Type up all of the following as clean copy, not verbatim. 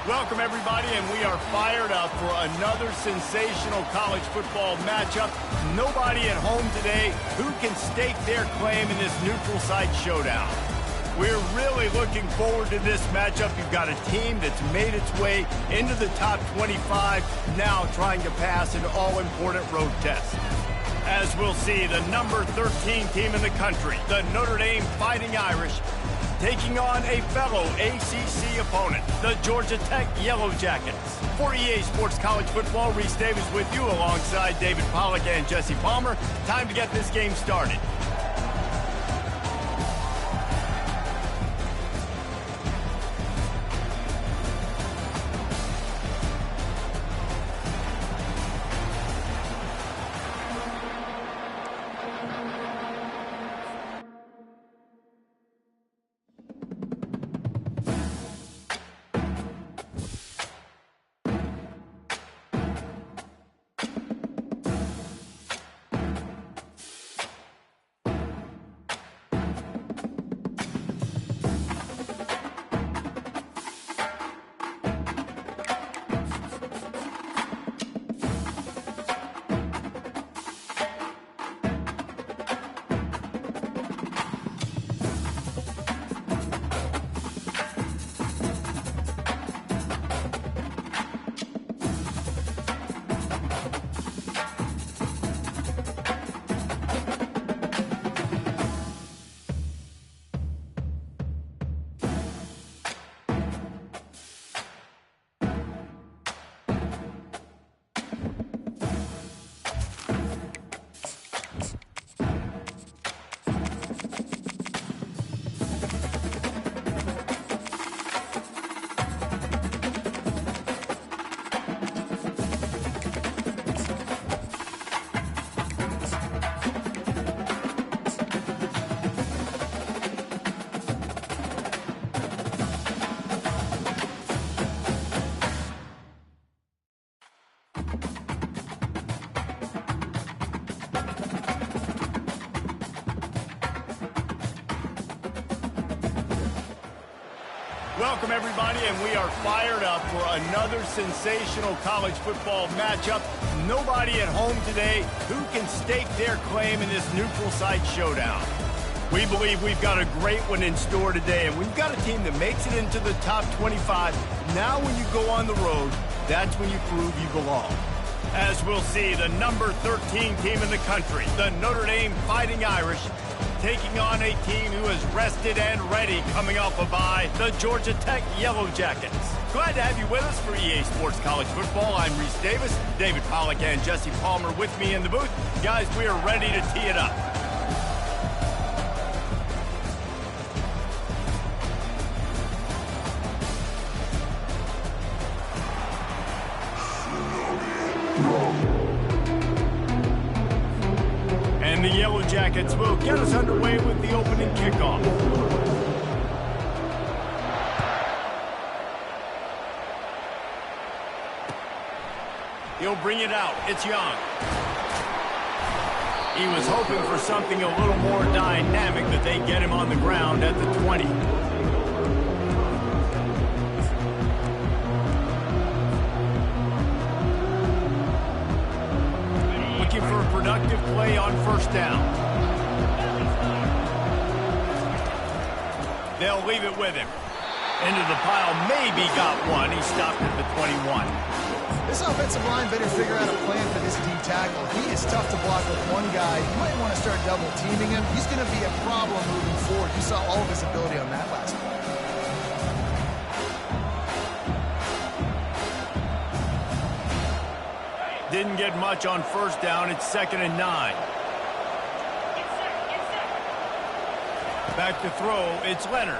Welcome, everybody, and we are fired up for another sensational college football matchup. Nobody at home today who can stake their claim in this neutral site showdown. We're really looking forward to this matchup. You've got a team that's made its way into the top 25, now trying to pass an all-important road test. As we'll see, the number 13 team in the country, the Notre Dame Fighting Irish, taking on a fellow ACC opponent, the Georgia Tech Yellow Jackets. For EA Sports College Football, Reese Davis with you alongside David Pollack and Jesse Palmer. Time to get this game started. Welcome, everybody, and we are fired up for another sensational college football matchup. Nobody at home today who can stake their claim in this neutral site showdown. We believe we've got a great one in store today, and we've got a team that makes it into the top 25. Now when you go on the road, that's when you prove you belong. As we'll see, the number 13 team in the country, the Notre Dame Fighting Irish, taking on a team who is rested and ready coming off a bye, the Georgia Tech Yellow Jackets. Glad to have you with us for EA Sports College Football. I'm Reese Davis, David Pollack and Jesse Palmer with me in the booth. Guys, we are ready to tee it up. The Yellow Jackets will get us underway with the opening kickoff. He'll bring it out. It's Young. He was hoping for something a little more dynamic, that they get him on the ground at the 20. For a productive play on first down. They'll leave it with him. Into the pile, maybe got one. He stopped at the 21. This offensive line better figure out a plan for this D tackle. He is tough to block with one guy. You might want to start double teaming him. He's going to be a problem moving forward. You saw all of his ability on that last play. Didn't get much on first down. It's 2nd and 9. Back to throw. It's Leonard.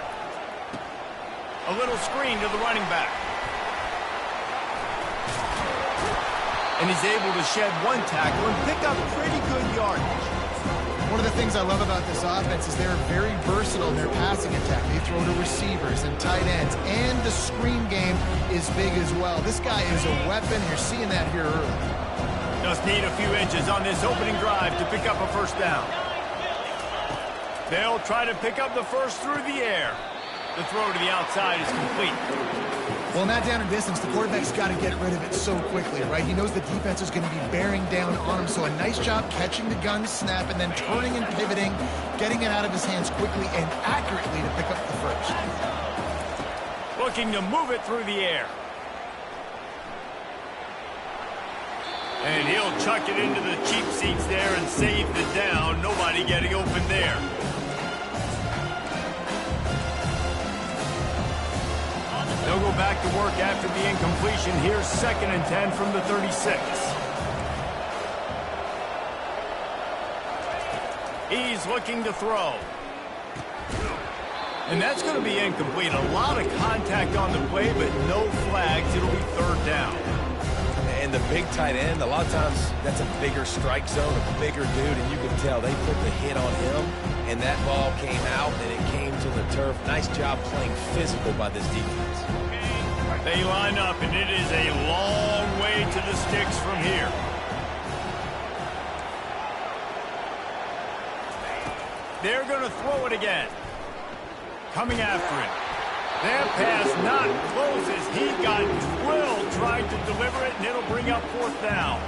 A little screen to the running back. And he's able to shed one tackle and pick up pretty good yardage. One of the things I love about this offense is they're very versatile in their passing attack. They throw to receivers and tight ends, and the screen game is big as well. This guy is a weapon. You're seeing that here early. Just need a few inches on this opening drive to pick up a first down. They'll try to pick up the first through the air. The throw to the outside is complete. Well, in that down and distance, the quarterback's got to get rid of it so quickly, right? He knows the defense is going to be bearing down on him, so a nice job catching the gun snap and then turning and pivoting, getting it out of his hands quickly and accurately to pick up the first. Looking to move it through the air. And he'll chuck it into the cheap seats there and save the down. Nobody getting open there. They'll go back to work after the incompletion. Here's 2nd and 10 from the 36. He's looking to throw. And that's going to be incomplete. A lot of contact on the play, but no flags. It'll be 3rd down. And the big tight end, a lot of times that's a bigger strike zone, a bigger dude, and you can tell they put the hit on him, and that ball came out, and it came to the turf. Nice job playing physical by this defense. They line up, and it is a long way to the sticks from here. They're going to throw it again. Coming after it. That pass not close as he got drilled trying to deliver it, and it'll bring up 4th down.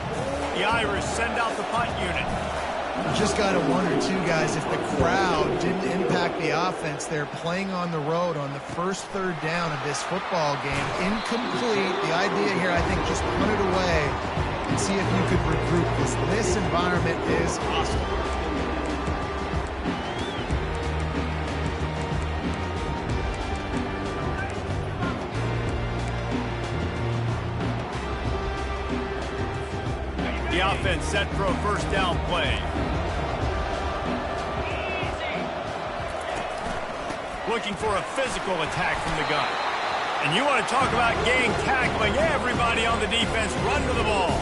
The Irish send out the punt unit. Just got to wonder, too, guys, if the crowd didn't impact the offense. They're playing on the road on the first 3rd down of this football game. Incomplete. The idea here, I think, just punt it away and see if you could regroup, because this environment is hostile. The offense set for a 1st down play. Looking for a physical attack from the gun. And you want to talk about gang tackling. Everybody on the defense run to the ball.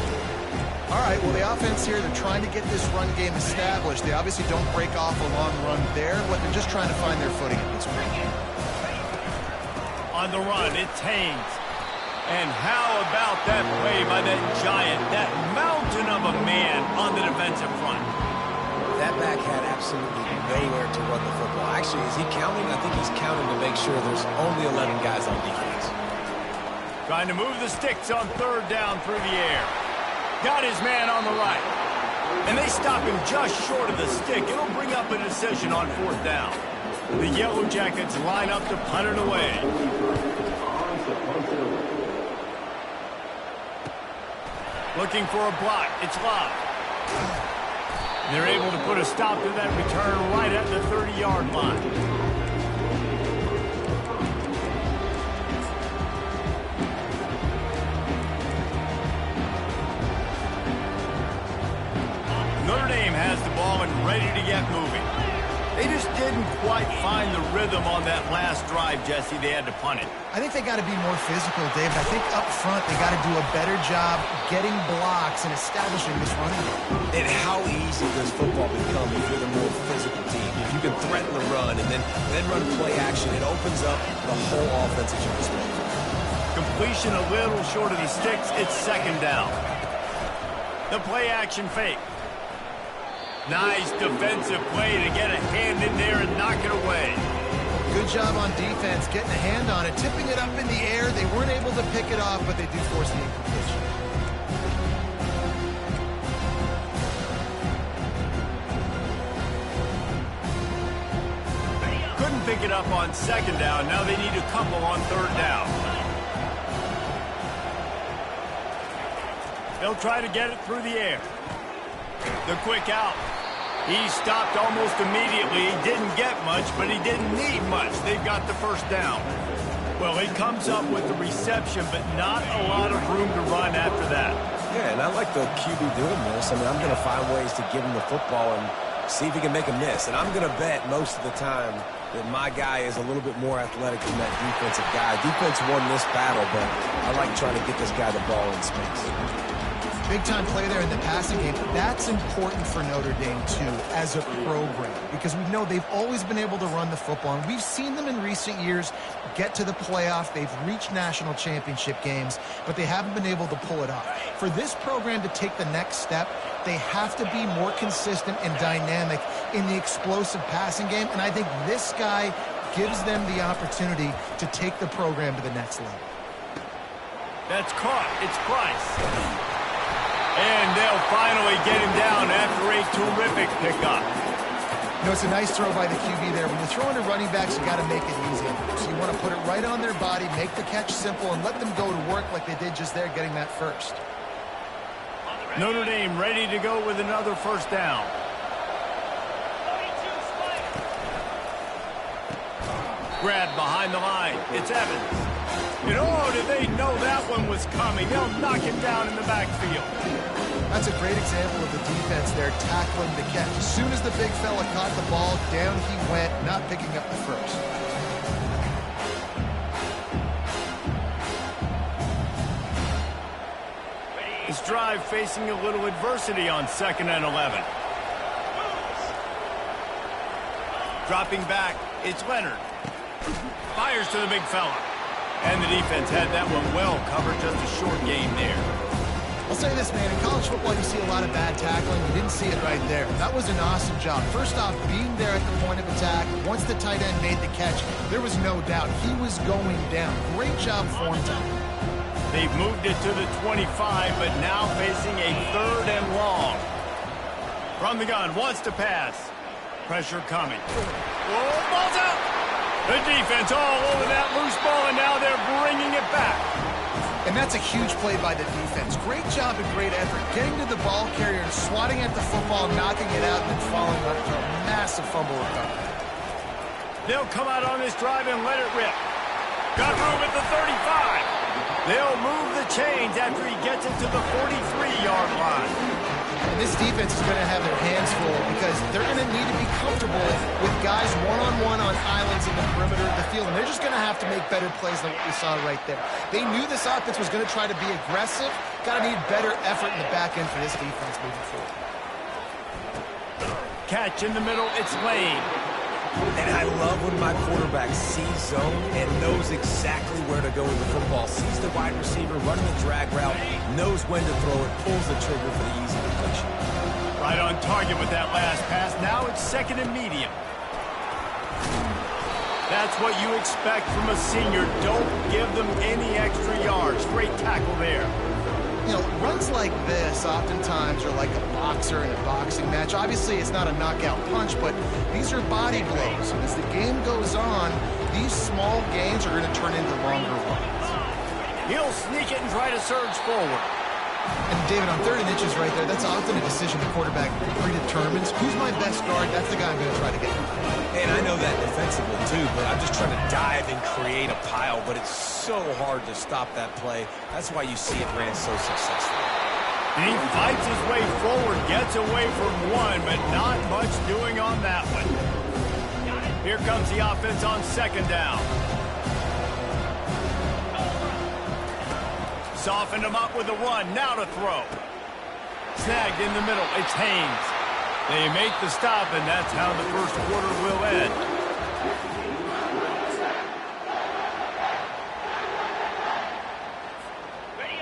All right, well, the offense here, they're trying to get this run game established. They obviously don't break off a long run there, but they're just trying to find their footing at this point. On the run, it's Haynes. And how about that play by that giant, that mountain of a man on the defensive front? That back had absolutely nowhere to run the football. Actually, is he counting? I think he's counting to make sure there's only 11 guys on defense. Trying to move the sticks on 3rd down through the air. Got his man on the right. And they stop him just short of the stick. It'll bring up a decision on 4th down. The Yellow Jackets line up to punt it away. Looking for a block. It's Love. They're able to put a stop to that return right at the 30-yard line. Notre Dame has the ball and ready to get moving. They just didn't quite find the rhythm on that last drive, Jesse. They had to punt it. I think they got to be more physical, David. I think up front they got to do a better job getting blocks and establishing this running game. And how easy does football become if you're the more physical team? If you can threaten the run and then run play action, it opens up the whole offense at your disposal. Completion a little short of the sticks. It's 2nd down. The play action fake. Nice defensive play to get a hand in there and knock it away. Good job on defense, getting a hand on it, tipping it up in the air. They weren't able to pick it off, but they do force the incompletion. Couldn't pick it up on 2nd down. Now they need a couple on 3rd down. They'll try to get it through the air. The quick out. He stopped almost immediately. He didn't get much, but he didn't need much. They've got the 1st down. Well, he comes up with the reception, but not a lot of room to run after that. Yeah, and I like the QB doing this. I mean, I'm going to find ways to give him the football and see if he can make a miss. And I'm going to bet most of the time that my guy is a little bit more athletic than that defensive guy. Defense won this battle, but I like trying to get this guy the ball in space. Big-time play there in the passing game. That's important for Notre Dame, too, as a program, because we know they've always been able to run the football, and we've seen them in recent years get to the playoff. They've reached national championship games, but they haven't been able to pull it off. For this program to take the next step, they have to be more consistent and dynamic in the explosive passing game, and I think this guy gives them the opportunity to take the program to the next level. That's caught. It's Price. And they'll finally get him down after a terrific pickup. You know, it's a nice throw by the QB there. When you're throwing to running backs, you got to make it easy. So you want to put it right on their body, make the catch simple, and let them go to work like they did just there, getting that first. Notre Dame ready to go with another first down. Grab behind the line. It's Evans. And oh, did they know that one was coming? They'll knock him down in the backfield. That's a great example of the defense there tackling the catch. As soon as the big fella caught the ball, down he went, not picking up the first. This drive facing a little adversity on 2nd and 11. Dropping back, it's Leonard. Fires to the big fella. And the defense had that one well covered, just a short game there. I'll say this, man, in college football you see a lot of bad tackling. You didn't see it right there. That was an awesome job. First off, being there at the point of attack, once the tight end made the catch, there was no doubt he was going down. Great job form time. They've moved it to the 25, but now facing a 3rd and long. From the gun, wants to pass. Pressure coming. Whoa, ball's out! The defense all over that loose ball, and now they're bringing it back. And that's a huge play by the defense. Great job and great effort getting to the ball carrier and swatting at the football, knocking it out, and then following up for a massive fumble recovery. They'll come out on this drive and let it rip. Got room at the 35. They'll move the chains after he gets it to the 43-yard line. And this defense is going to have their hands full because they're going to need to be comfortable with guys one-on-one on islands in the perimeter of the field. And they're just going to have to make better plays than what we saw right there. They knew this offense was going to try to be aggressive. Got to need better effort in the back end for this defense moving forward. Catch in the middle, it's Lane. And I love when my quarterback sees zone and knows exactly where to go with the football. Sees the wide receiver running the drag route, knows when to throw it, pulls the trigger for the easy completion. Right on target with that last pass. Now it's 2nd and medium. That's what you expect from a senior. Don't give them any extra yards. Great tackle there. You know, runs like this oftentimes are like a boxer in a boxing match. Obviously, it's not a knockout punch, but these are body blows. And as the game goes on, these small gains are going to turn into longer ones. He'll sneak it and try to surge forward. And David, on 3rd and inches right there, that's often a decision the quarterback predetermines. Who's my best guard? That's the guy I'm going to try to get. And I know that defensively too, but I'm just trying to dive and create a pile, but it's so hard to stop that play. That's why you see it ran so successfully. And he fights his way forward, gets away from one, but not much doing on that one. Here comes the offense on 2nd down. Softened him up with a run, now to throw. Snagged in the middle, it's Haynes. They make the stop, and that's how the first quarter will end.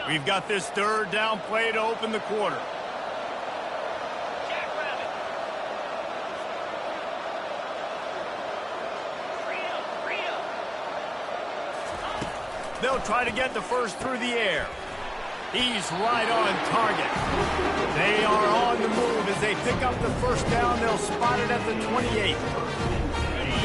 We've got this 3rd down play to open the quarter. They'll try to get the first through the air. He's right on target. They are on the move as they pick up the first down. They'll spot it at the 28.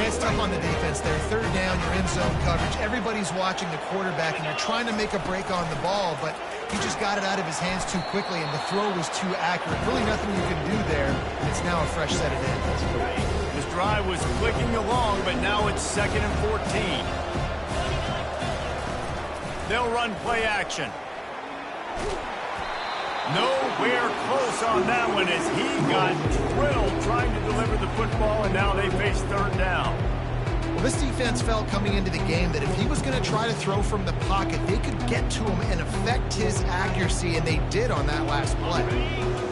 It's tough on the defense there. 3rd down, you're in zone coverage. Everybody's watching the quarterback, and you're trying to make a break on the ball, but he just got it out of his hands too quickly, and the throw was too accurate. Really nothing you can do there, and it's now a fresh set of downs. This drive was clicking along, but now it's 2nd and 14. They'll run play action. Nowhere close on that one as he got drilled trying to deliver the football, and now they face 3rd down. Well, this defense felt coming into the game that if he was going to try to throw from the pocket, they could get to him and affect his accuracy, and they did on that last play.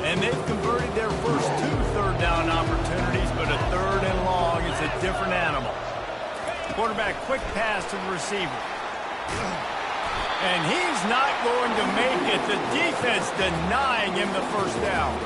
And they've converted their first 2 3rd down opportunities, but a 3rd and long is a different animal. Quarterback quick pass to the receiver. And he's not going to make it. The defense denying him the first down.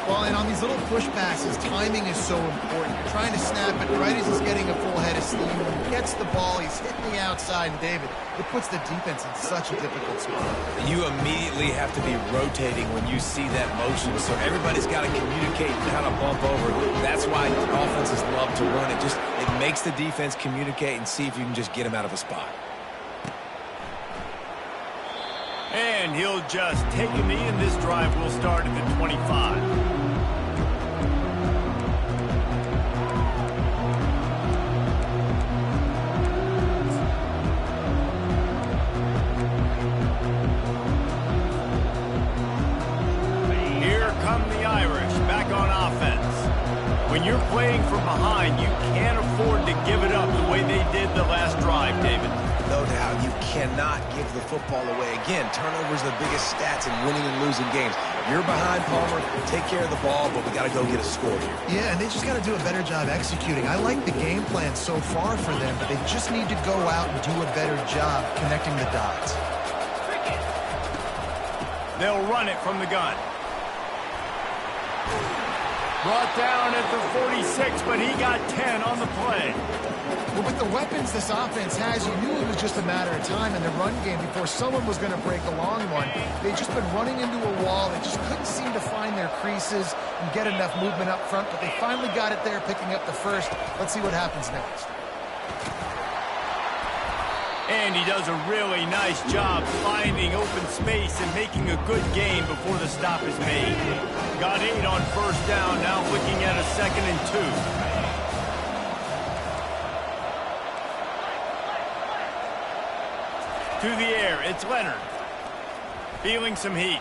Well, and on these little push passes, timing is so important. You're trying to snap it right as he's getting a full head of steam. When he gets gets the ball, he's hitting the outside, and David, it puts the defense in such a difficult spot. You immediately have to be rotating when you see that motion, so everybody's got to communicate how to bump over. That's why offenses love to run it. It makes the defense communicate and see if you can just get him out of a spot. And he'll just take a knee, and this drive will start at the 25. When you're playing from behind, you can't afford to give it up the way they did the last drive, David. No doubt, you cannot give the football away. Again, turnovers are the biggest stats in winning and losing games. You're behind, Palmer, take care of the ball, but we got to go get a score here. Yeah, and they just got to do a better job executing. I like the game plan so far for them, but they just need to go out and do a better job connecting the dots. They'll run it from the gun. Brought down at the 46, but he got 10 on the play. Well, with the weapons this offense has, you knew it was just a matter of time in the run game before someone was going to break a long one. They've just been running into a wall. They just couldn't seem to find their creases and get enough movement up front, but they finally got it there, picking up the first. Let's see what happens next. And he does a really nice job finding open space and making a good gain before the stop is made. Got 8 on first down, now looking at a 2nd and 2. To the air, it's Leonard. Feeling some heat.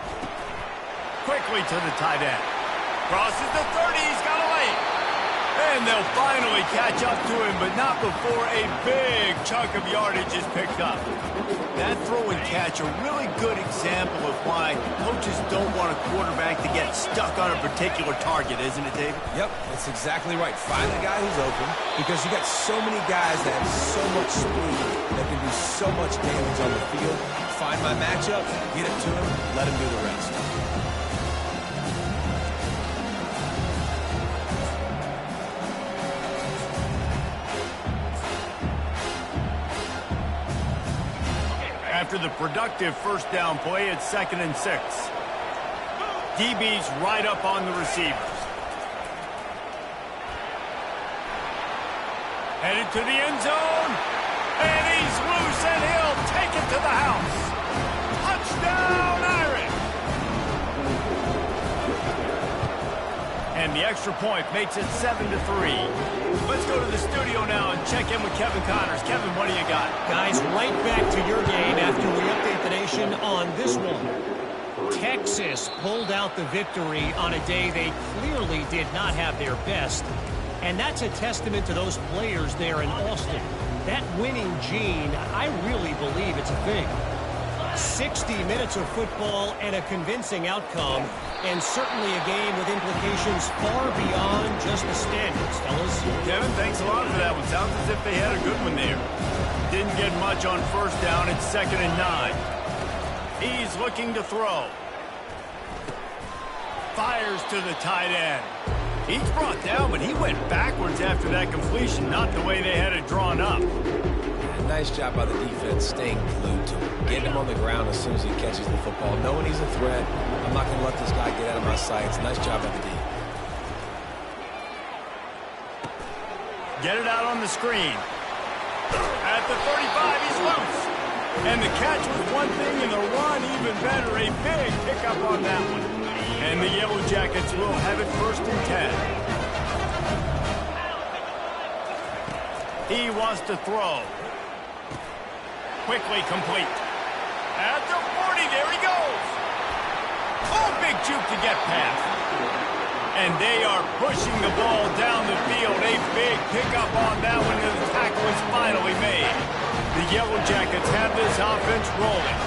Quickly to the tight end. Crosses the 30, he's got a lane. And they'll finally catch up to him, but not before a big chunk of yardage is picked up. That throw and catch, a really good example of why coaches don't want a quarterback to get stuck on a particular target, isn't it, David? Yep, that's exactly right. Find the guy who's open, because you got so many guys that have so much speed that can do so much damage on the field. Find my matchup, get it to him, let him do the rest. After the productive first down play, it's 2nd and 6. DB's right up on the receivers. Headed to the end zone. And he's loose, and he'll take it to the house. Touchdown, Irish! And the extra point makes it 7-3. Let's go to the studio now and check in with Kevin Connors. Kevin, what do you got? Guys, right back to your game after we update the nation on this one. Texas pulled out the victory on a day they clearly did not have their best. And that's a testament to those players there in Austin. That winning gene, I really believe it's a thing. 60 minutes of football and a convincing outcome, and certainly a game with implications far beyond just the standards, fellas. Kevin, thanks a lot for that one. Sounds as if they had a good one there. Didn't get much on first down. It's 2nd and 9. He's looking to throw. Fires to the tight end. He's brought down, but he went backwards after that completion, not the way they had it drawn up. Nice job by the defense staying glued to him. Getting him on the ground as soon as he catches the football. Knowing he's a threat, I'm not going to let this guy get out of my sights. Nice job by the D. Get it out on the screen. At the 35, he's loose. And the catch was one thing, and the run even better. A big pickup on that one. And the Yellow Jackets will have it 1st and 10. He wants to throw. Quickly complete. At the 40, there he goes. Oh, big juke to get past. And they are pushing the ball down the field. A big pickup on that one, and the tackle is finally made. The Yellow Jackets have this offense rolling.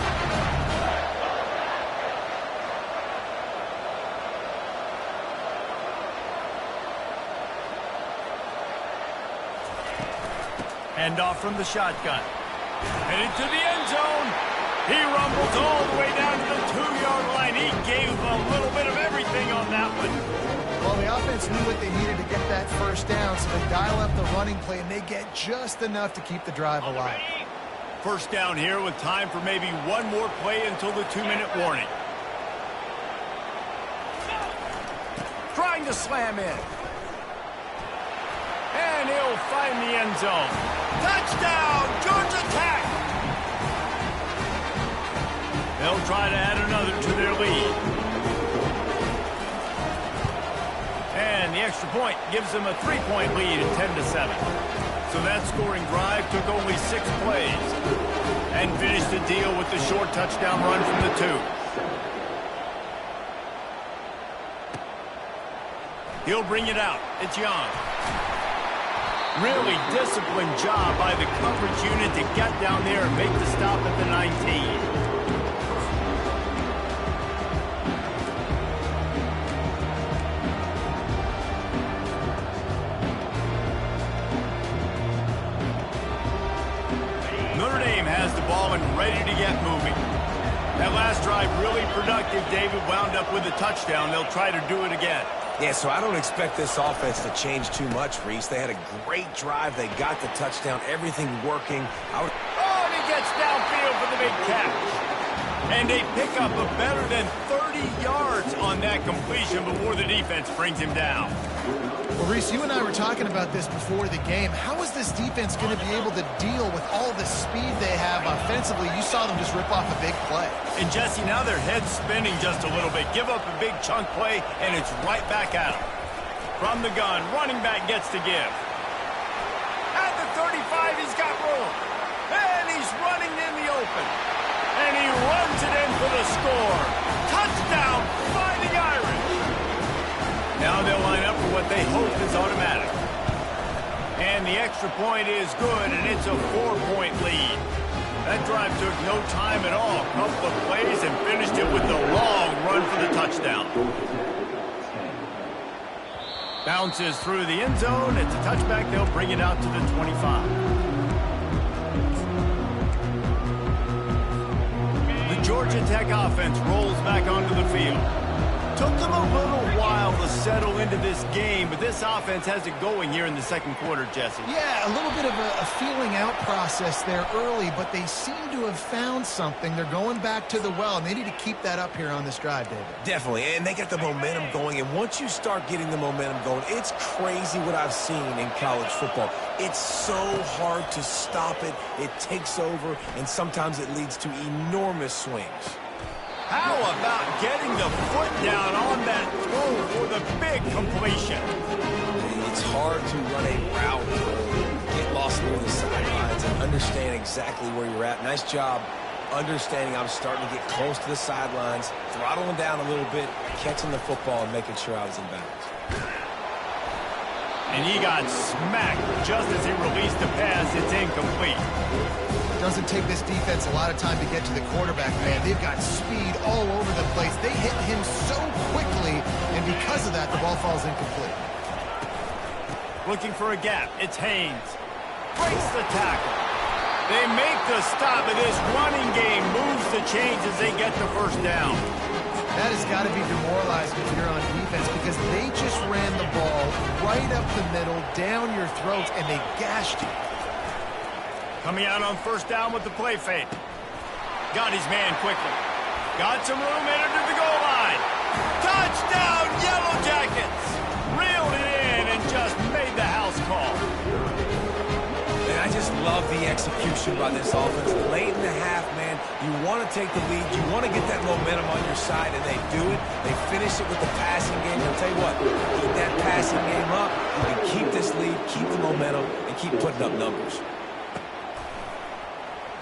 Hand off from the shotgun. Headed to the end zone. He rumbles all the way down to the 2-yard line. He gave a little bit of everything on that one. Well, the offense knew what they needed to get that first down, so they dial up the running play, and they get just enough to keep the drive alive. First down here with time for maybe one more play until the 2-minute warning. Trying to slam in. And he'll find the end zone. Touchdown, Georgia Tech! They'll try to add another to their lead. And the extra point gives them a 3-point lead at 10-7. So that scoring drive took only 6 plays and finished the deal with the short touchdown run from the 2. He'll bring it out. It's Young. Really disciplined job by the coverage unit to get down there and make the stop at the 19. Notre Dame has the ball and ready to get moving. That last drive really productive. David wound up with a touchdown. They'll try to do it again. Yeah, so I don't expect this offense to change too much, Reese. They had a great drive. They got the touchdown. Everything working. Oh, and he gets downfield for the big catch. And they pick up a better than 30 yards on that completion before the defense brings him down. Well, Reese, you and I were talking about this before the game. How is this defense going to be able to deal with all the speed they have offensively? You saw them just rip off a big play. And, Jesse, now their head's spinning just a little bit. Give up a big chunk play, and it's right back at them. From the gun, running back gets to give. At the 35, he's got room. And he's running in the open. And he runs it in for the score. Touchdown, Fighting Irish. Now they'll line up for what they hope is automatic. And the extra point is good, and it's a 4-point lead. That drive took no time at all. A couple of plays and finished it with the long run for the touchdown. Bounces through the end zone. It's a touchback. They'll bring it out to the 25. The Georgia Tech offense rolls back onto the field. Took them a little while to settle into this game, but this offense has it going here in the second quarter, Jesse. Yeah, a little bit of a feeling out process there early, but they seem to have found something. They're going back to the well, and they need to keep that up here on this drive, David. Definitely, and they got the momentum going, and once you start getting the momentum going, it's crazy what I've seen in college football. It's so hard to stop it. It takes over, and sometimes it leads to enormous swings. How about getting the foot down on that throw for the big completion? It's hard to run a route, get lost near the sidelines, and understand exactly where you're at. Nice job understanding I'm starting to get close to the sidelines, throttling down a little bit, catching the football, and making sure I was in bounds. And he got smacked just as he released the pass. It's incomplete. Doesn't take this defense a lot of time to get to the quarterback, man. They've got speed all over the place. They hit him so quickly, and because of that, the ball falls incomplete. Looking for a gap. It's Haynes. Breaks the tackle. They make the stop, and this running game moves the chains as they get the first down. That has got to be demoralizing if you're on defense, because they just ran the ball right up the middle, down your throats, and they gashed you. Coming out on first down with the play fake. Got his man quickly. Got some room, entered to the goal line. Touchdown, Yellow Jackets! Reeled it in and just made the house call. And I just love the execution by this offense. Late in the half, man, you want to take the lead. You want to get that momentum on your side, and they do it. They finish it with the passing game. I'll tell you what, keep that passing game up. You can keep this lead, keep the momentum, and keep putting up numbers.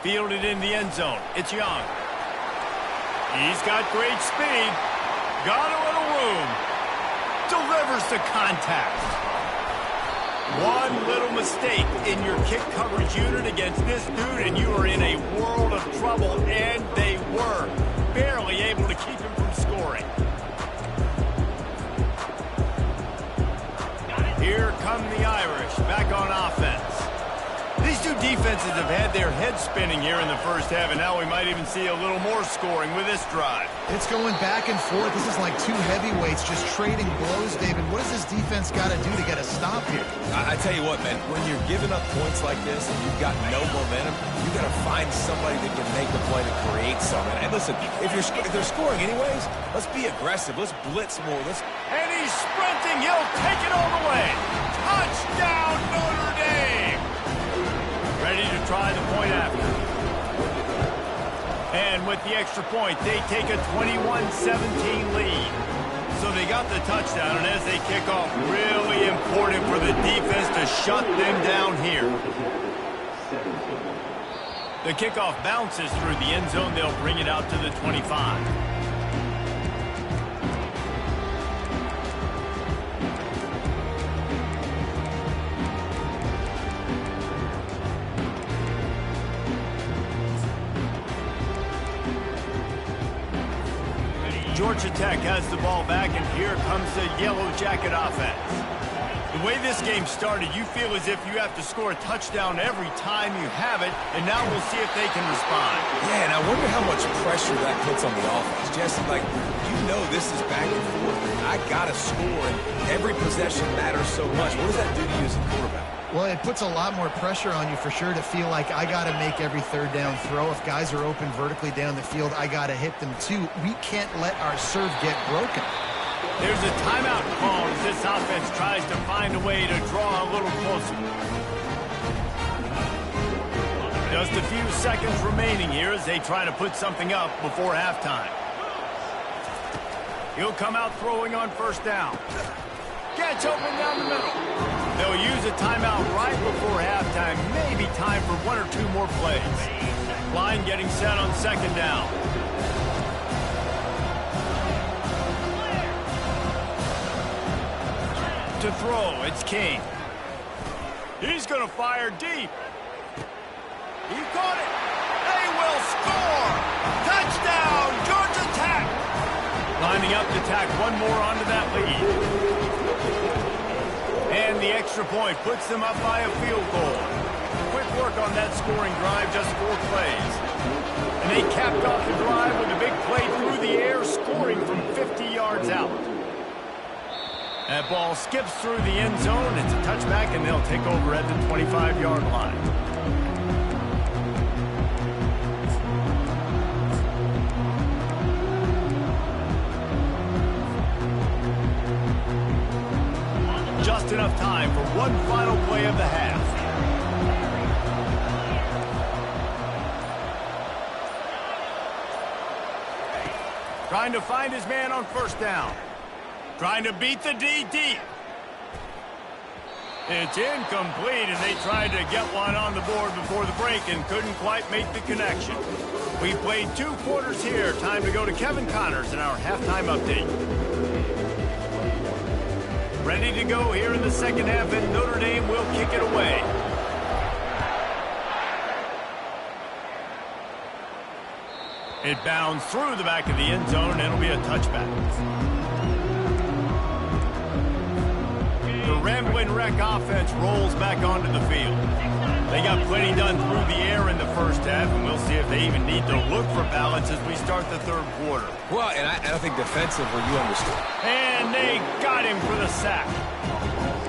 Fielded in the end zone. It's Young. He's got great speed. Got a little room. Delivers the contact. One little mistake in your kick coverage unit against this dude, and you are in a world of trouble, and they were barely able to keep him from scoring. Here come the Irish back on offense. These two defenses have had their heads spinning here in the first half, and now we might even see a little more scoring with this drive. It's going back and forth. This is like two heavyweights just trading blows, David. What does this defense got to do to get a stop here? I tell you what, man, when you're giving up points like this and you've got no momentum, you got to find somebody that can make the play to create something. And listen, if they're scoring anyways, let's be aggressive. Let's blitz more. And he's sprinting. He'll take it all the way. Touchdown, Notre Dame. Ready to try the point after. And with the extra point, they take a 21-17 lead. So they got the touchdown, and as they kick off, really important for the defense to shut them down here. The kickoff bounces through the end zone. They'll bring it out to the 25. Georgia Tech has the ball back, and here comes the Yellow Jacket offense. The way this game started, you feel as if you have to score a touchdown every time you have it, and now we'll see if they can respond. Yeah, and I wonder how much pressure that puts on the offense. Jesse, like, you know this is back and forth. I got to score, and every possession matters so much. What does that do to you as a quarterback? Well, it puts a lot more pressure on you for sure to feel like I got to make every third down throw. If guys are open vertically down the field, I got to hit them too. We can't let our serve get broken. There's a timeout call as this offense tries to find a way to draw a little closer. Just a few seconds remaining here as they try to put something up before halftime. He'll come out throwing on first down. Gets open down the middle. They'll use a timeout right before halftime. Maybe time for one or two more plays. Line getting set on second down. To throw, it's King. He's going to fire deep. He caught it. They will score. Touchdown, Georgia Tech. Lining up to tack one more onto that lead. And the extra point puts them up by a field goal. Quick work on that scoring drive, just 4 plays. And they capped off the drive with a big play through the air, scoring from 50 yards out. That ball skips through the end zone. It's a touchback, and they'll take over at the 25-yard line. Just enough time for one final play of the half. Trying to find his man on first down. Trying to beat the DD. It's incomplete, and they tried to get one on the board before the break and couldn't quite make the connection. We played 2 quarters here. Time to go to Kevin Connors in our halftime update. Ready to go here in the second half, and Notre Dame will kick it away. It bounds through the back of the end zone, and it'll be a touchback. The Ramblin' Wreck offense rolls back onto the field. They got plenty done through the air in the first half, and we'll see if they even need to look for balance as we start the third quarter. Well, and I think defensively you understand. And they got him for the sack.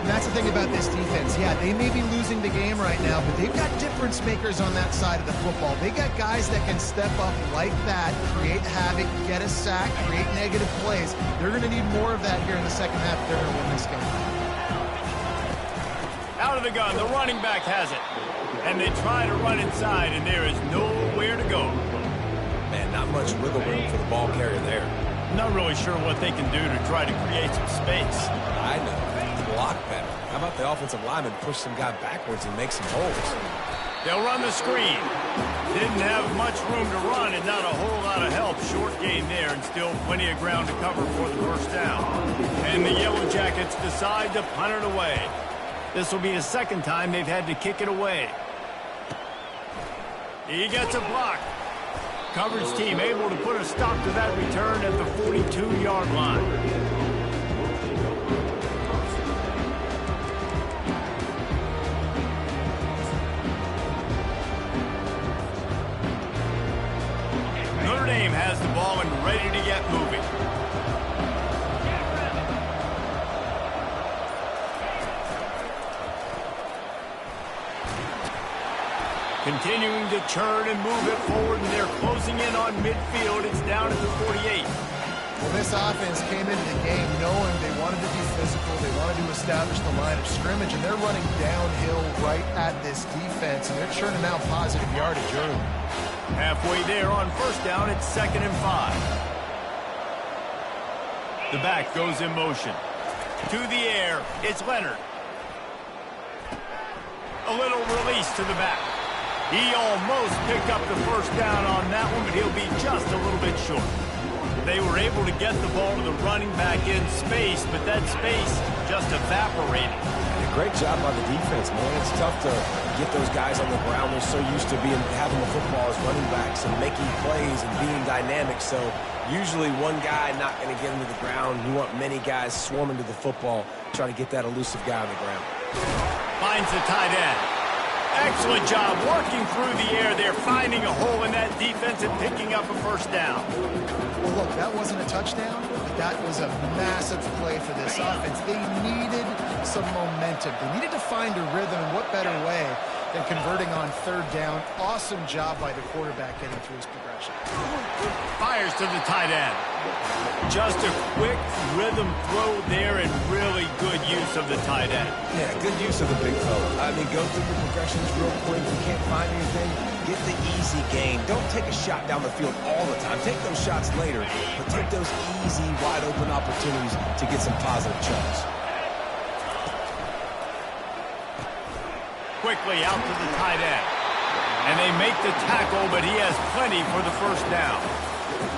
And that's the thing about this defense. Yeah, they may be losing the game right now, but they've got difference makers on that side of the football. They got guys that can step up like that, create havoc, get a sack, create negative plays. They're going to need more of that here in the second half if they're going to win this game. Out of the gun, the running back has it. And they try to run inside, and there is nowhere to go. Man, not much wiggle room for the ball carrier there. Not really sure what they can do to try to create some space. I know. Block better. How about the offensive lineman push some guy backwards and make some holes? They'll run the screen. Didn't have much room to run and not a whole lot of help. Short gain there and still plenty of ground to cover for the first down. And the Yellow Jackets decide to punt it away. This will be the second time they've had to kick it away. He gets a block. Coverage team able to put a stop to that return at the 42-yard line. Dame has the ball and ready to get moving. Continuing to churn and move it forward, and they're closing in on midfield. It's down at the 48. Well, this offense came into the game knowing they wanted to be physical, they wanted to establish the line of scrimmage, and they're running downhill right at this defense, and they're churning out positive yardage early. Halfway there on first down, it's 2nd and 5. The back goes in motion. To the air, it's Leonard. A little release to the back. He almost picked up the first down on that one, but he'll be just a little bit short. They were able to get the ball to the running back in space, but that space just evaporated. Great job by the defense, man. It's tough to get those guys on the ground. They're so used to having the football as running backs and making plays and being dynamic. So usually one guy not going to get into the ground. You want many guys swarming to the football, try to get that elusive guy on the ground. Finds the tight end. Excellent job working through the air there, finding a hole in that defense and picking up a first down. Well, look, that wasn't a touchdown, but that was a massive play for this offense. They needed some momentum. They needed to find a rhythm, and what better way than converting on third down. Awesome job by the quarterback getting through his progression. Fires to the tight end. Just a quick rhythm throw there and really good use of the tight end. Yeah, good use of the big fella. I mean, go through the progressions real quick. If you can't find anything, get the easy gain. Don't take a shot down the field all the time. Take those shots later, but take those easy, wide-open opportunities to get some positive chunks. Quickly out to the tight end. And they make the tackle, but he has plenty for the first down.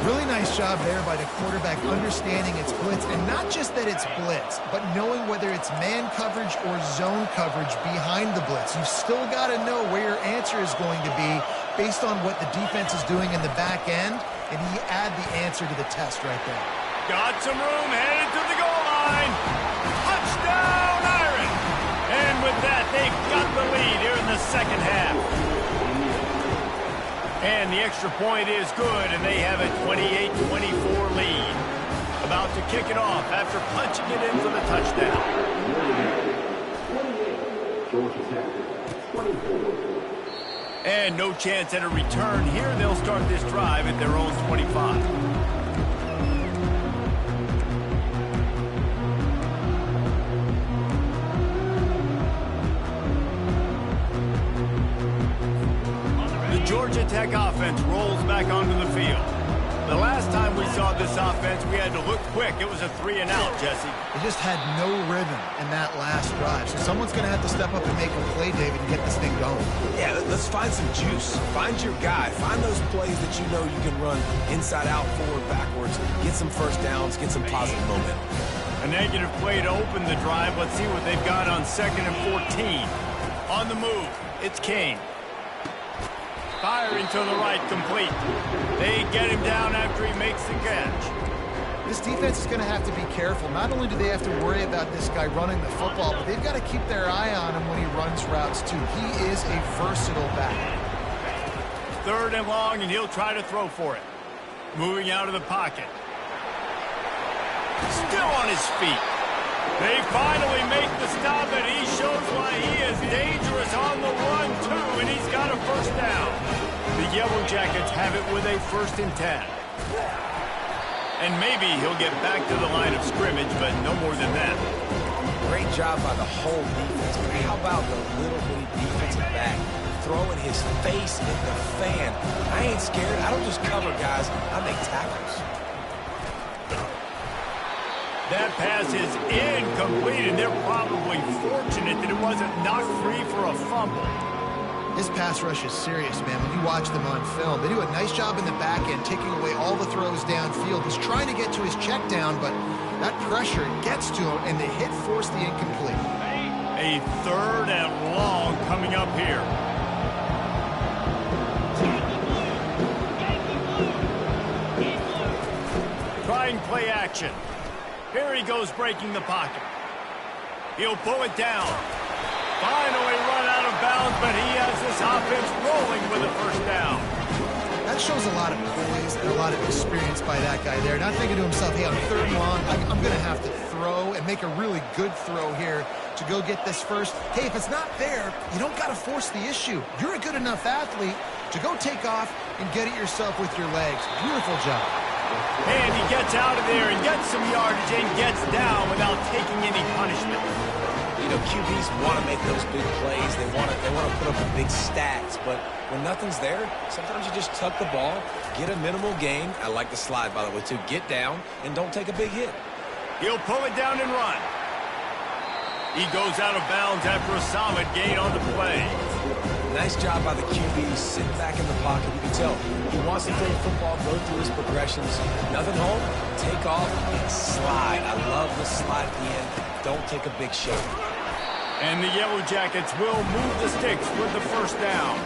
Really nice job there by the quarterback understanding it's blitz, and not just that it's blitz, but knowing whether it's man coverage or zone coverage behind the blitz. You've still got to know where your answer is going to be based on what the defense is doing in the back end, and he add the answer to the test right there. Got some room, headed to the goal line. Touchdown, Iron! And with that, they've got the lead here in the second half. And the extra point is good, and they have a 28-24 lead. About to kick it off after punching it in for the touchdown. And no chance at a return here. They'll start this drive at their own 25. Georgia Tech offense rolls back onto the field. The last time we saw this offense, we had to look quick. It was a 3-and-out, Jesse. They just had no rhythm in that last drive. So someone's going to have to step up and make a play, David, and get this thing going. Yeah, let's find some juice. Find your guy. Find those plays that you know you can run inside out, forward, backwards. Get some first downs. Get some positive momentum. A negative play to open the drive. Let's see what they've got on 2nd and 14. On the move, it's Kane. Firing to the right, complete. They get him down after he makes the catch. This defense is going to have to be careful. Not only do they have to worry about this guy running the football, but they've got to keep their eye on him when he runs routes, too. He is a versatile back. 3rd and long, and he'll try to throw for it. Moving out of the pocket. Still on his feet. They finally make the stop, and he shows why he is dangerous on the run, too, and he's got a first down. The Yellow Jackets have it with a 1st and 10. And maybe he'll get back to the line of scrimmage, but no more than that. Great job by the whole defense. But how about the little bitty defensive back throwing his face in the fan? I ain't scared. I don't just cover guys. I make tackles. That pass is incomplete, and they're probably fortunate that it wasn't knocked free for a fumble. This pass rush is serious, man. When you watch them on film, they do a nice job in the back end, taking away all the throws downfield. He's trying to get to his check down, but that pressure gets to him, and the hit forced the incomplete. A 3rd and long coming up here. Trying play action. Here he goes breaking the pocket. He'll pull it down. Finally run out of bounds, but he has this offense rolling with a first down. That shows a lot of poise and a lot of experience by that guy there. Not thinking to himself, hey, on 3rd and long, I'm going to have to throw and make a really good throw here to go get this first. Hey, if it's not there, you don't got to force the issue. You're a good enough athlete to go take off and get it yourself with your legs. Beautiful job. And he gets out of there and gets some yardage and gets down without taking any punishment. You know, QBs want to make those big plays. They want to put up the big stats. But when nothing's there, sometimes you just tuck the ball, get a minimal gain. I like the slide, by the way, too. Get down and don't take a big hit. He'll pull it down and run. He goes out of bounds after a solid gain on the play. Nice job by the QB, sitting back in the pocket. You can tell he wants to play football, go through his progressions. Nothing home, take off, and slide. I love the slide at the end. Don't take a big shake. And the Yellow Jackets will move the sticks with the first down.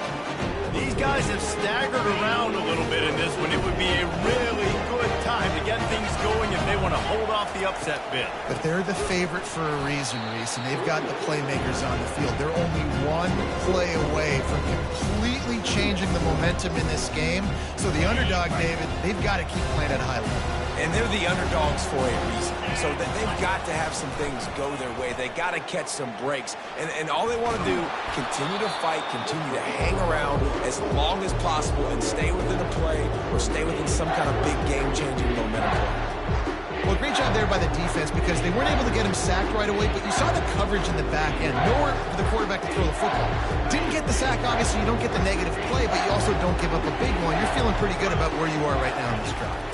These guys have staggered around a little bit in this one. It would be a really good time to get things going if they want to hold off the upset bid. But they're the favorite for a reason, Reese, and they've got the playmakers on the field. They're only one play away from completely changing the momentum in this game. So the underdog, David, they've got to keep playing at a high level. And they're the underdogs for a reason. So that they've got to have some things go their way. They got to catch some breaks. And all they want to do, continue to fight, continue to hang around as long as possible and stay within a play or stay within some kind of big game-changing momentum play. Well, great job there by the defense because they weren't able to get him sacked right away, but you saw the coverage in the back end. Nowhere for the quarterback to throw the football. Didn't get the sack, obviously. You don't get the negative play, but you also don't give up a big one. You're feeling pretty good about where you are right now in this drive.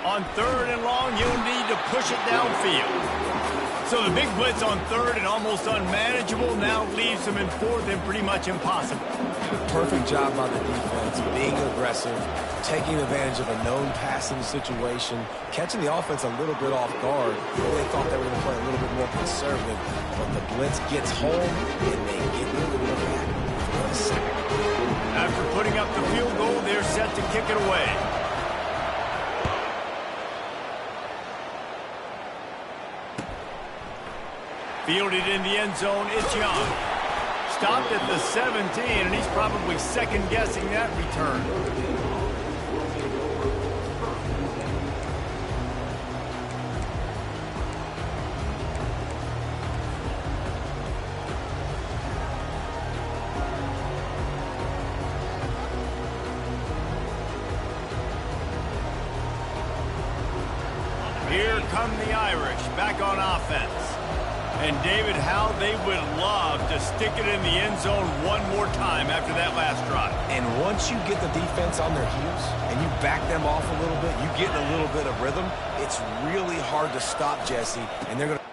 On 3rd and long, you'll need to push it downfield. So the big blitz on 3rd and almost unmanageable now leaves them in 4th and pretty much impossible. Perfect job by the defense, being aggressive, taking advantage of a known passing situation, catching the offense a little bit off guard. They thought they were going to play a little bit more conservative, but the blitz gets home and they get rid of it for a sack. After putting up the field goal, they're set to kick it away. Fielded in the end zone, it's Young. Stopped at the 17, and he's probably second-guessing that return. Here come the Irish, back on offense. And David, how they would love to stick it in the end zone one more time after that last drive. And once you get the defense on their heels and you back them off a little bit, you get in a little bit of rhythm, it's really hard to stop, Jesse, and they're going to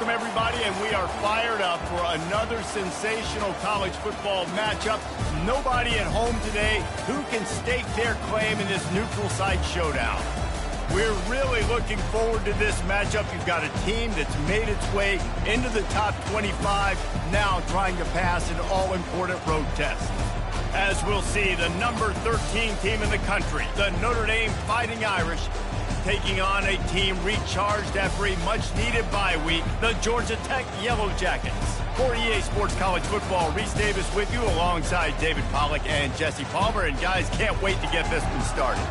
Welcome, everybody, and we are fired up for another sensational college football matchup. Nobody at home today who can stake their claim in this neutral site showdown. We're really looking forward to this matchup. You've got a team that's made its way into the top 25, now trying to pass an all-important road test. As we'll see, the number 13 team in the country, the Notre Dame Fighting Irish, taking on a team recharged after a much-needed bye week, the Georgia Tech Yellow Jackets. For EA Sports College Football, Reese Davis with you alongside David Pollack and Jesse Palmer. And guys, can't wait to get this one started.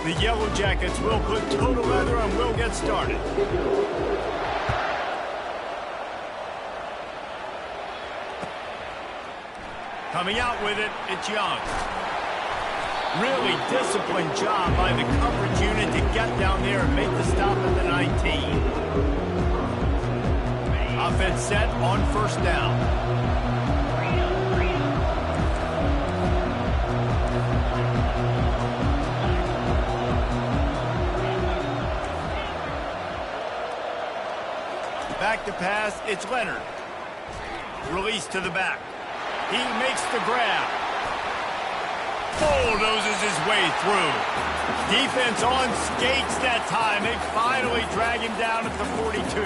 The Yellow Jackets will put total leather and we'll get started. Coming out with it, it's Young. Really disciplined job by the coverage unit to get down there and make the stop at the 19. Offense set on first down. Back to pass, it's Leonard. Release to the back. He makes the grab. Bulldozes his way through. Defense on skates that time. They finally drag him down at the 42.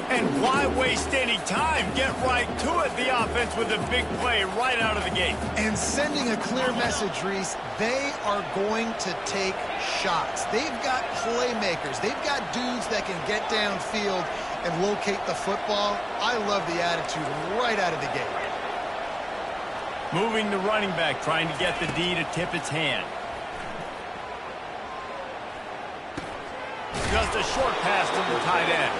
And why waste any time? Get right to it. The offense with a big play right out of the gate. And sending a clear message, Reese, they are going to take shots. They've got playmakers. They've got dudes that can get downfield and locate the football. I love the attitude right out of the gate. Moving the running back, trying to get the D to tip its hand. Just a short pass to the tight end.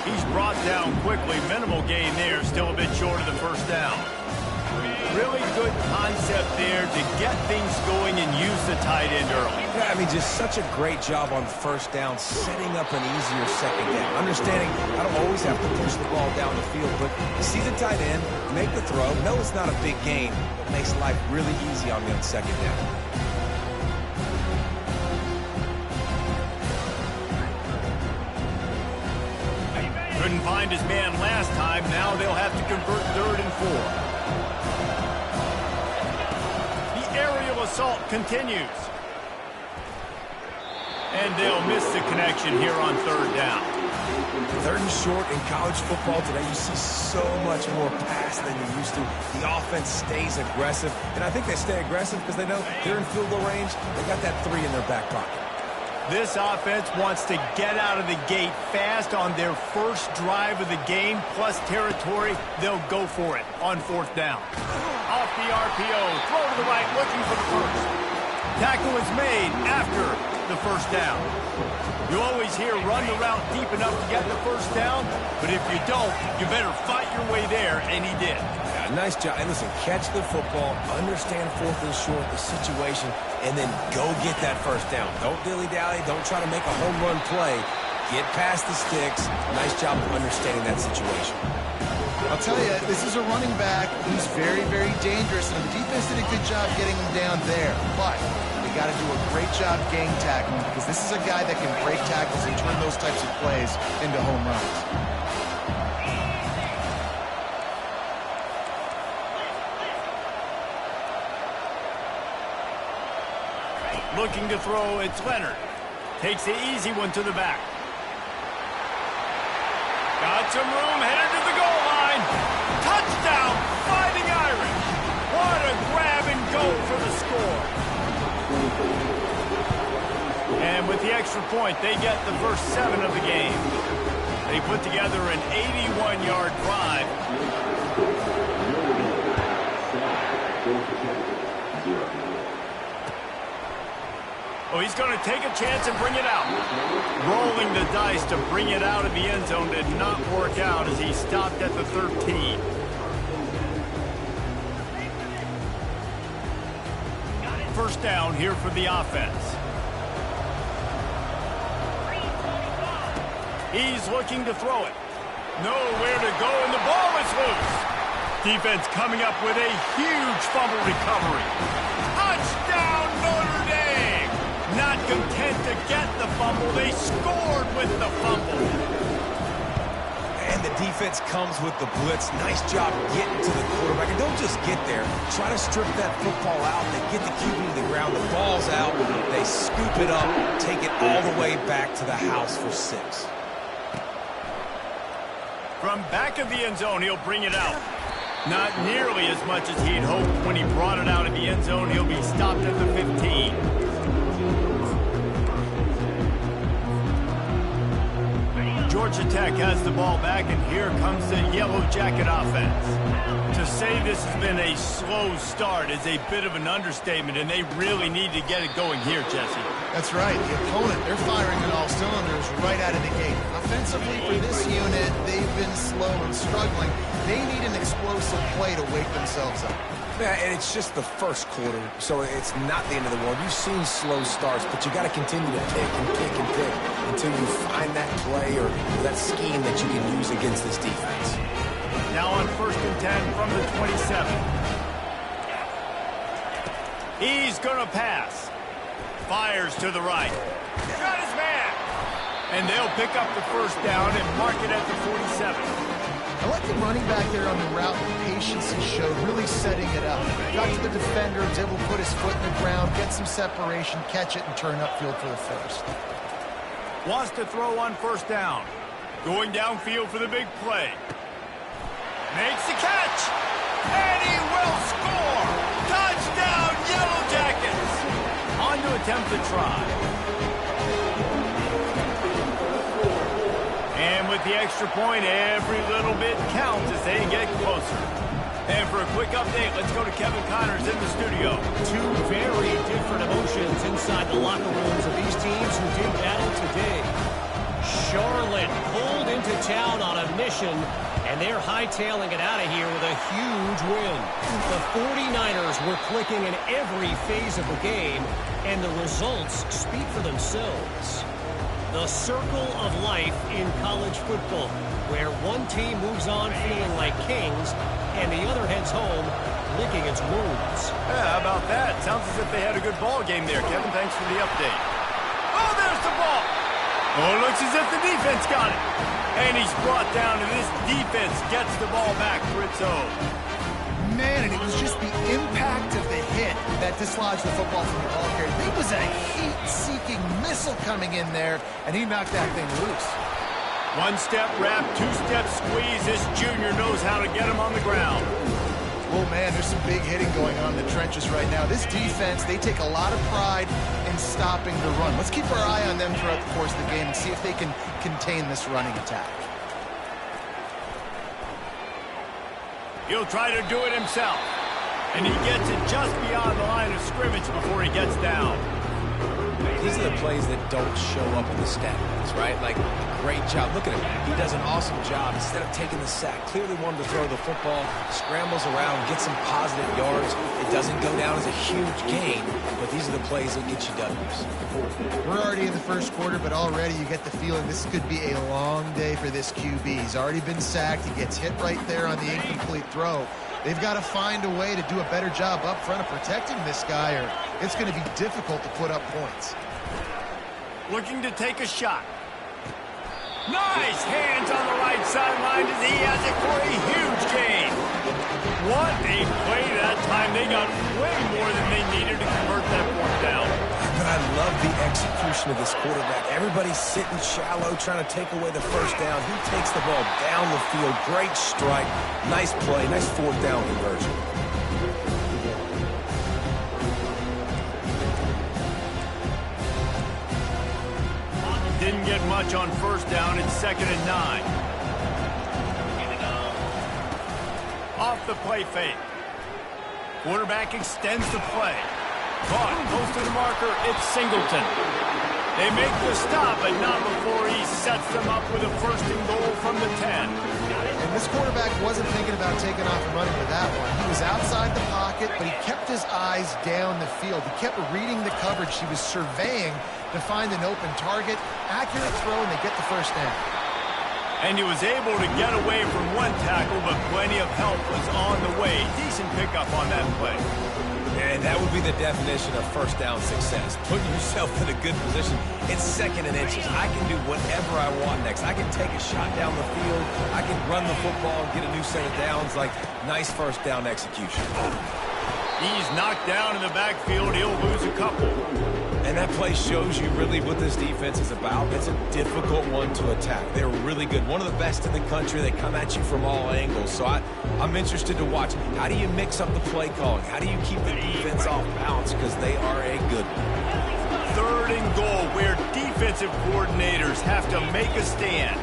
He's brought down quickly. Minimal gain there, still a bit short of the first down. Really good concept there to get things going and use the tight end early. Yeah, I mean, just such a great job on first down, setting up an easier second down. Understanding I don't always have to push the ball down the field, but see the tight end, make the throw. No, it's not a big gain, but makes life really easy on me on second down. Couldn't find his man last time. Now they'll have to convert 3rd and 4. The aerial assault continues. And they'll miss the connection here on 3rd down. 3rd and short in college football today, you see so much more pass than you used to. The offense stays aggressive, and I think they stay aggressive because they know they're in field goal range. They got that 3 in their back pocket. This offense wants to get out of the gate fast on their first drive of the game, plus territory. They'll go for it on 4th down. Off the RPO, throw to the right, looking for the first. Tackle is made after the first down. You always hear run the route deep enough to get the first down, but if you don't, you better fight your way there, and he did. Yeah, nice job. And listen, catch the football, understand 4th and short, the situation, and then go get that first down. Don't dilly-dally. Don't try to make a home run play. Get past the sticks. Nice job of understanding that situation. I'll tell you, this is a running back who's very, very dangerous, and the defense did a good job getting him down there. But we got to do a great job gang tackling because this is a guy that can break tackles and turn those types of plays into home runs. Looking to throw, it's Leonard. Takes the easy one to the back. Got some room, headed to the goal line. Touchdown, Fighting Irish. What a grab and go for the score. And with the extra point, they get the first 7 of the game. They put together an 81-yard drive. Oh, he's going to take a chance and bring it out. Rolling the dice to bring it out of the end zone did not work out as he stopped at the 13. First down here for the offense. He's looking to throw it. Nowhere to go, and the ball is loose. Defense coming up with a huge fumble recovery. Touchdown, Notre Dame! Not content to get the fumble, they scored with the fumble. And the defense comes with the blitz. Nice job getting to the quarterback. And don't just get there. Try to strip that football out. They get the QB to the ground. The ball's out. They scoop it up, take it all the way back to the house for 6. From back of the end zone, he'll bring it out. Not nearly as much as he'd hoped. When he brought it out of the end zone, he'll be stopped at the 15. Georgia Tech has the ball back, and here comes the Yellow Jacket offense. To say this has been a slow start is a bit of an understatement, and they really need to get it going here, Jesse. That's right. The opponent, they're firing on all cylinders right out of the gate. Offensively, for this unit, they've been slow and struggling. They need an explosive play to wake themselves up. Yeah, and it's just the first quarter, so it's not the end of the world. You've seen slow starts, but you got to continue to pick and pick and pick until you find that play or that scheme that you can use against this defense. Now on 1st and 10 from the 27. He's going to pass. Fires to the right. Got his man. And they'll pick up the first down and mark it at the 47. I like the running back there on the route, the patience he showed, really setting it up. Got to the defender, was able to put his foot in the ground, get some separation, catch it, and turn upfield for the first. Wants to throw on 1st down. Going downfield for the big play. Makes the catch. And he will score. Touchdown, Yellow Jackets. On to attempt the try. And with the extra point, every little bit counts as they get closer. And for a quick update, let's go to Kevin Connors in the studio. Two very different emotions inside the locker rooms of these teams who did battle today. Charlotte pulled into town on a mission, and they're hightailing it out of here with a huge win. The 49ers were clicking in every phase of the game, and the results speak for themselves. The circle of life in college football, where one team moves on feeling like kings, and the other heads home licking its wounds. Yeah, how about that? Sounds as if they had a good ball game there, Kevin. Thanks for the update. Oh, there's the ball. Oh, it looks as if the defense got it. And he's brought down, and this defense gets the ball back for its own. Man, and it was just the impact of the hit that dislodged the football from the ball carrier. There was a heat-seeking missile coming in there, and he knocked that thing loose. One-step wrap, two-step squeeze. This junior knows how to get him on the ground. Oh, man, there's some big hitting going on in the trenches right now. This defense, they take a lot of pride in stopping the run. Let's keep our eye on them throughout the course of the game and see if they can contain this running attack. He'll try to do it himself. And he gets it just beyond the line of scrimmage before he gets down. These are the plays that don't show up in the stat books, right? Like, great job. Look at him. He does an awesome job. Instead of taking the sack, clearly wanted to throw the football, scrambles around, gets some positive yards. It doesn't go down as a huge gain, but these are the plays that get you W's. We're already in the first quarter, but already you get the feeling this could be a long day for this QB. He's already been sacked. He gets hit right there on the incomplete throw. They've got to find a way to do a better job up front of protecting this guy, or it's going to be difficult to put up points. Looking to take a shot. Nice hands on the right sideline as he has it for a huge gain. What a play that time. They got way more than they needed to convert that fourth down. But I love the execution of this quarterback. Everybody's sitting shallow, trying to take away the first down. He takes the ball down the field. Great strike. Nice play. Nice fourth down conversion. Didn't get much on first down. It's 2nd and 9. Off the play fake. Quarterback extends the play. Caught close to the marker. It's Singleton. They make the stop, but not before he sets them up with a 1st and goal from the 10. And this quarterback wasn't thinking about taking off and running with that one. He was outside the pocket, but he kept his eyes down the field. He kept reading the coverage. He was surveying to find an open target. Accurate throw, and they get the first down. And he was able to get away from one tackle, but plenty of help was on the way. Decent pickup on that play. And that would be the definition of first down success. Putting yourself in a good position. It's second and inches. I can do whatever I want next. I can take a shot down the field. I can run the football and get a new set of downs. Like, nice first down execution. He's knocked down in the backfield. He'll lose a couple. And that play shows you really what this defense is about. It's a difficult one to attack. They're really good. One of the best in the country. They come at you from all angles. So I'm interested to watch. How do you mix up the play calling? How do you keep the defense off balance? Because they are a good one. Third and goal, where defensive coordinators have to make a stand.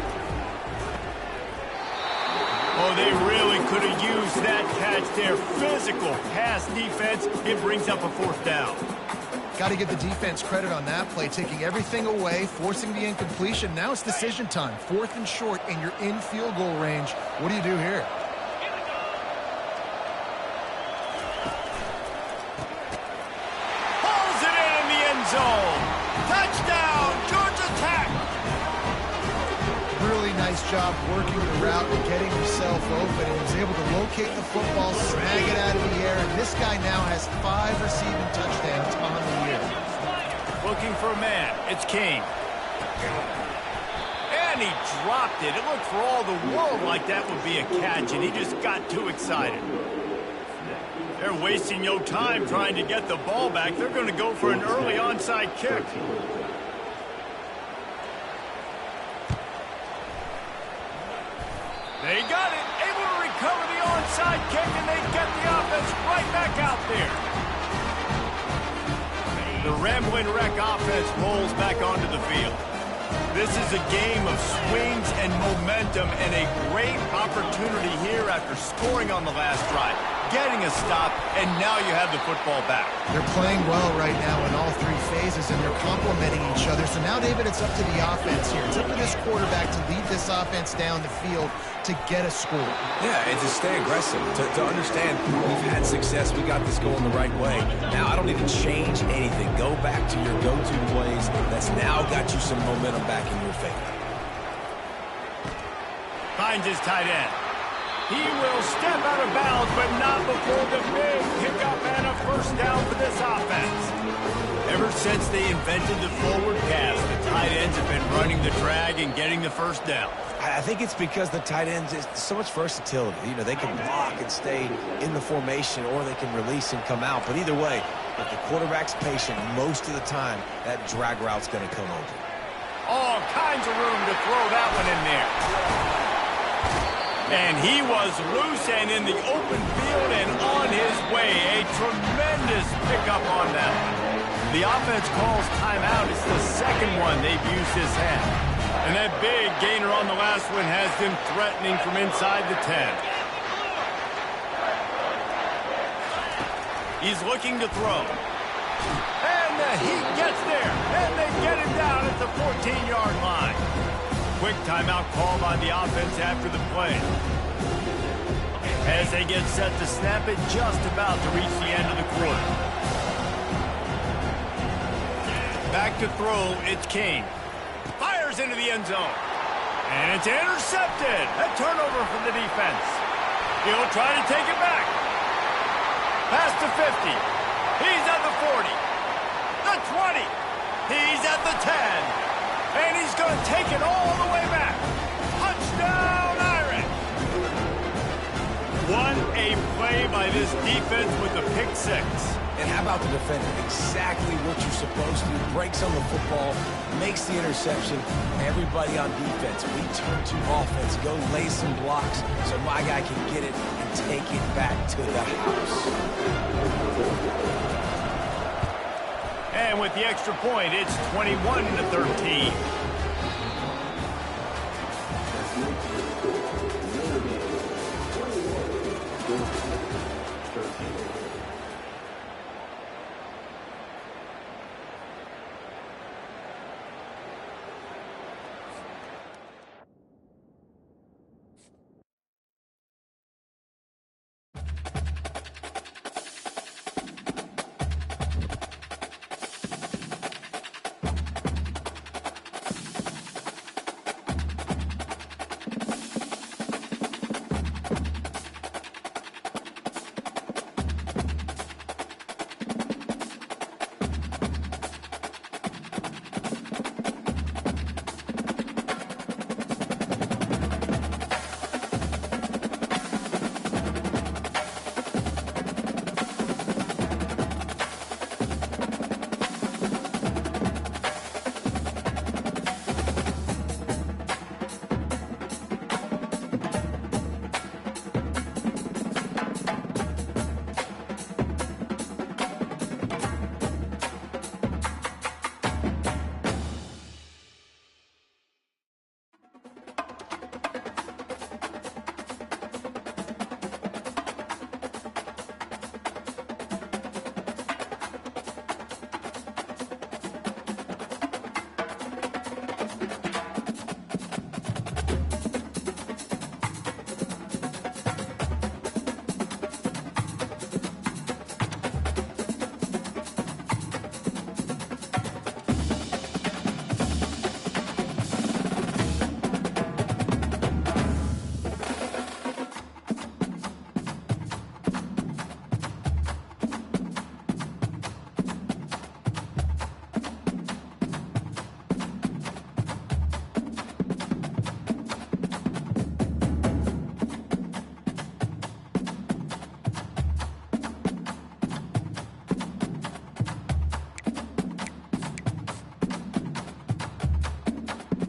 Oh, they really could have used that catch there. Physical pass defense. It brings up a fourth down. Got to give the defense credit on that play, taking everything away, forcing the incompletion. Now it's decision time. Fourth and short, and you're in field goal range. What do you do here? Pulls it in the end zone. Touchdown, Georgia Tech. Really nice job working the route and getting himself open. He was able to locate the football, snag it out of the air, and this guy now has 5 receiving touchdowns on the year. Looking for a man. It's King. And he dropped it. It looked for all the world like that would be a catch, and he just got too excited. They're wasting no time trying to get the ball back. They're going to go for an early onside kick. They got it. Able to recover the onside kick, and they get the offense right back out there. The Ramblin' Wreck offense rolls back onto the field. This is a game of swings and momentum, and a great opportunity here after scoring on the last drive, getting a stop, and now you have the football back. They're playing well right now in all 3 phases, and they're complementing each other. So now, David, it's up to the offense here. It's up to this quarterback to lead this offense down the field to get a score. Yeah, and to stay aggressive, to understand we've had success, we got this going the right way. Now I don't need to change anything. Go back to your go-to plays. That's now got you some momentum back in your favor. Finds his tight end. He will step out of bounds, but not before the big pickup and a first down for this offense. Ever since they invented the forward pass, the tight ends have been running the drag and getting the first down. I think it's because the tight ends is so much versatility. You know, they can block and stay in the formation, or they can release and come out. But either way, if the quarterback's patient, most of the time, that drag route's going to come over. All kinds of room to throw that one in there. And he was loose and in the open field and on his way. A tremendous pickup on that one. The offense calls timeout. It's the second one they've used this half. And that big gainer on the last one has them threatening from inside the 10. He's looking to throw. And he gets there. And they get him down at the 14-yard line. Quick timeout called on the offense after the play. As they get set to snap it, just about to reach the end of the quarter. Back to throw, it's King. Fires into the end zone. And it's intercepted. A turnover for the defense. He'll try to take it back. Pass to 50. He's at the 40. The 20. He's at the 10. And he's going to take it all the way back. Touchdown, Irish. What a play by this defense with the pick six. And how about the defender? Exactly what you're supposed to. Breaks on the football, makes the interception. Everybody on defense, we turn to offense. Go lay some blocks so my guy can get it and take it back to the house. And with the extra point, it's 21-13.